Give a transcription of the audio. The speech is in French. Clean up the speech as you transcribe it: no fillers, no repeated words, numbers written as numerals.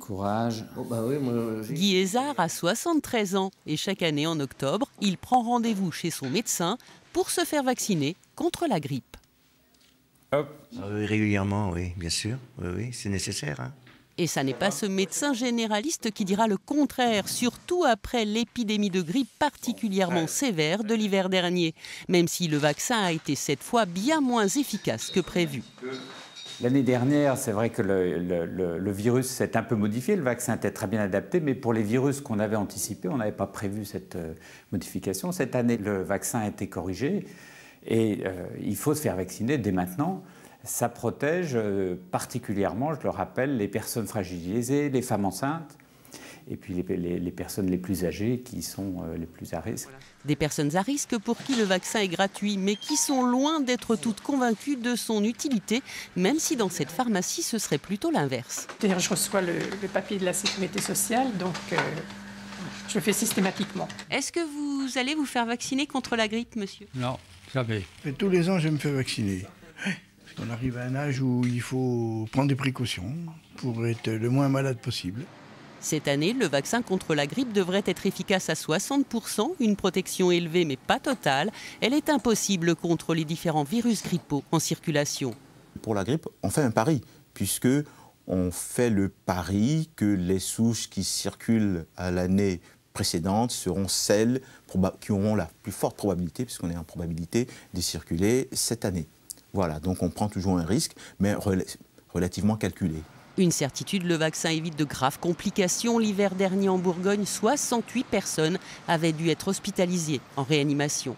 courage. Oh bah oui, moi, Guy Hézard a 73 ans et chaque année en octobre, il prend rendez-vous chez son médecin pour se faire vacciner contre la grippe. Hop. Régulièrement, oui, bien sûr. Oui, oui, c'est nécessaire. Hein. Et ça n'est pas ce médecin généraliste qui dira le contraire, surtout après l'épidémie de grippe particulièrement sévère de l'hiver dernier, même si le vaccin a été cette fois bien moins efficace que prévu. L'année dernière, c'est vrai que le virus s'est un peu modifié, le vaccin était très bien adapté, mais pour les virus qu'on avait anticipés, on n'avait pas prévu cette modification. Cette année, le vaccin a été corrigé et il faut se faire vacciner dès maintenant. Ça protège particulièrement, je le rappelle, les personnes fragilisées, les femmes enceintes et puis les personnes les plus âgées qui sont les plus à risque. Des personnes à risque pour qui le vaccin est gratuit, mais qui sont loin d'être toutes convaincues de son utilité, même si dans cette pharmacie, ce serait plutôt l'inverse. Je reçois le papier de la sécurité sociale, donc je le fais systématiquement. Est-ce que vous allez vous faire vacciner contre la grippe, monsieur? Non, jamais. Et tous les ans, je me fais vacciner. On arrive à un âge où il faut prendre des précautions pour être le moins malade possible. Cette année, le vaccin contre la grippe devrait être efficace à 60%, une protection élevée mais pas totale. Elle est impossible contre les différents virus grippaux en circulation. Pour la grippe, on fait un pari, puisque on fait le pari que les souches qui circulent à l'année précédente seront celles qui auront la plus forte probabilité, puisqu'on est en probabilité de circuler cette année. Voilà, donc on prend toujours un risque, mais relativement calculé. Une certitude, le vaccin évite de graves complications. L'hiver dernier en Bourgogne, 68 personnes avaient dû être hospitalisées en réanimation.